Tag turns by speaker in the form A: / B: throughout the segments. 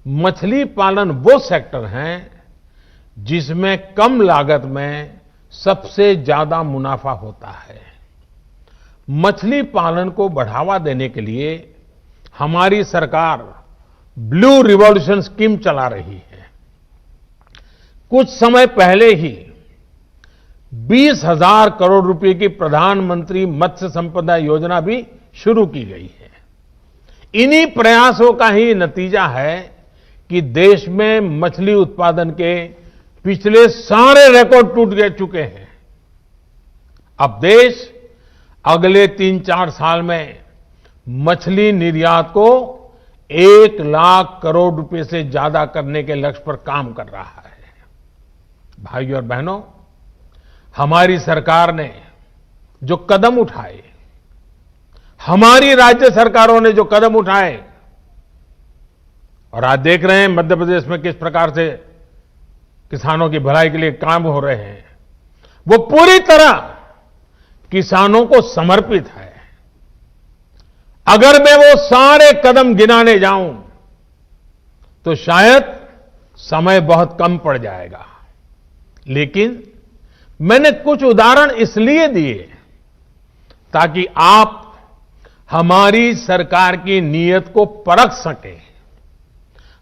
A: मछली पालन वो सेक्टर है जिसमें कम लागत में सबसे ज्यादा मुनाफा होता है। मछली पालन को बढ़ावा देने के लिए हमारी सरकार ब्लू रिवॉल्यूशन स्कीम चला रही है। कुछ समय पहले ही 20,000 करोड़ रुपए की प्रधानमंत्री मत्स्य संपदा योजना भी शुरू की गई है। इन्हीं प्रयासों का ही नतीजा है कि देश में मछली उत्पादन के पिछले सारे रिकॉर्ड टूट चुके हैं। अब देश अगले 3-4 साल में मछली निर्यात को 1 लाख करोड़ रुपए से ज्यादा करने के लक्ष्य पर काम कर रहा है। भाइयों और बहनों, हमारी सरकार ने जो कदम उठाए, हमारी राज्य सरकारों ने जो कदम उठाए, और आज देख रहे हैं मध्य प्रदेश में किस प्रकार से किसानों की भलाई के लिए काम हो रहे हैं, वो पूरी तरह किसानों को समर्पित है। अगर मैं वो सारे कदम गिनाने जाऊं तो शायद समय बहुत कम पड़ जाएगा, लेकिन मैंने कुछ उदाहरण इसलिए दिए ताकि आप हमारी सरकार की नीयत को परख सकें,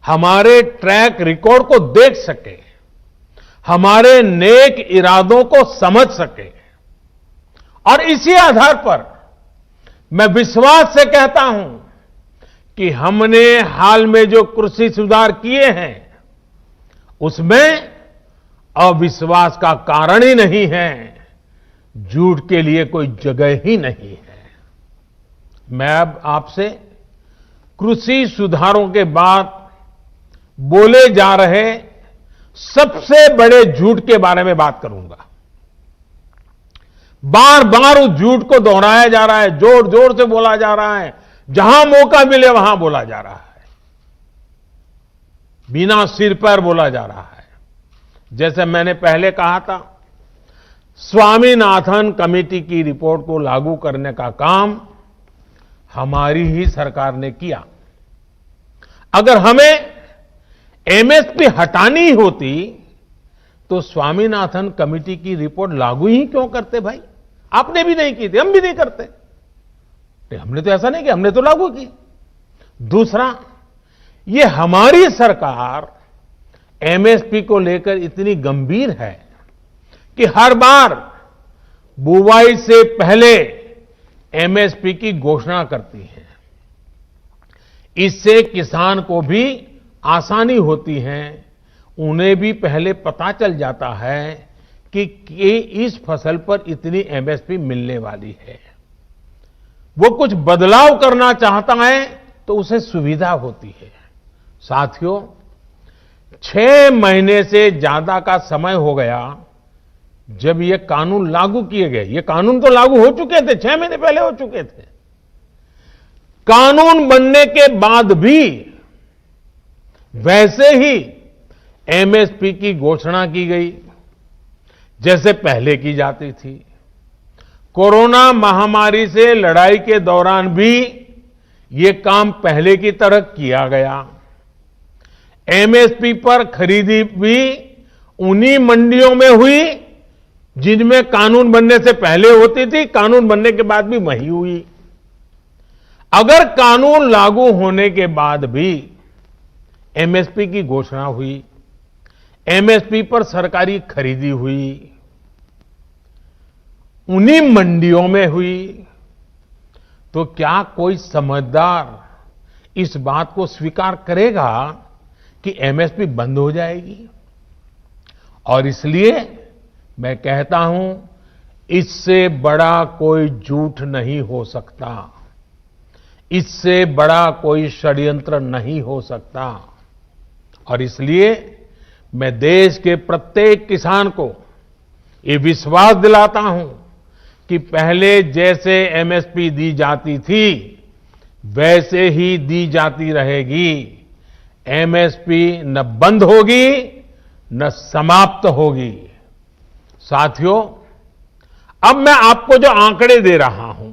A: हमारे ट्रैक रिकॉर्ड को देख सकें, हमारे नेक इरादों को समझ सकें। और इसी आधार पर मैं विश्वास से कहता हूं कि हमने हाल में जो कृषि सुधार किए हैं उसमें अविश्वास का कारण ही नहीं है, झूठ के लिए कोई जगह ही नहीं है। मैं अब आपसे कृषि सुधारों के बाद बोले जा रहे सबसे बड़े झूठ के बारे में बात करूंगा। बार बार उस झूठ को दोहराया जा रहा है, जोर जोर से बोला जा रहा है, जहां मौका मिले वहां बोला जा रहा है, बिना सिर पैर बोला जा रहा है। जैसे मैंने पहले कहा था, स्वामीनाथन कमेटी की रिपोर्ट को लागू करने का काम हमारी ही सरकार ने किया। अगर हमें एमएसपी हटानी होती तो स्वामीनाथन कमेटी की रिपोर्ट लागू ही क्यों करते भाई? आपने भी नहीं की थी, हम भी नहीं करते। हमने तो ऐसा नहीं किया, हमने तो लागू की। दूसरा, ये हमारी सरकार एमएसपी को लेकर इतनी गंभीर है कि हर बार बुवाई से पहले एमएसपी की घोषणा करती है। इससे किसान को भी आसानी होती है, उन्हें भी पहले पता चल जाता है कि इस फसल पर इतनी एमएसपी मिलने वाली है। वो कुछ बदलाव करना चाहता है तो उसे सुविधा होती है। साथियों, 6 महीने से ज्यादा का समय हो गया जब ये कानून लागू किए गए। ये कानून तो लागू हो चुके थे, 6 महीने पहले हो चुके थे। कानून बनने के बाद भी वैसे ही एमएसपी की घोषणा की गई जैसे पहले की जाती थी। कोरोना महामारी से लड़ाई के दौरान भी ये काम पहले की तरह किया गया। एमएसपी पर खरीदी भी उन्हीं मंडियों में हुई जिनमें कानून बनने से पहले होती थी, कानून बनने के बाद भी वही हुई। अगर कानून लागू होने के बाद भी एमएसपी की घोषणा हुई, एमएसपी पर सरकारी खरीदी हुई, उन्हीं मंडियों में हुई, तो क्या कोई समझदार इस बात को स्वीकार करेगा कि एमएसपी बंद हो जाएगी? और इसलिए मैं कहता हूं, इससे बड़ा कोई झूठ नहीं हो सकता, इससे बड़ा कोई षड्यंत्र नहीं हो सकता। और इसलिए मैं देश के प्रत्येक किसान को ये विश्वास दिलाता हूं कि पहले जैसे एमएसपी दी जाती थी वैसे ही दी जाती रहेगी। एमएसपी न बंद होगी न समाप्त होगी। साथियों, अब मैं आपको जो आंकड़े दे रहा हूं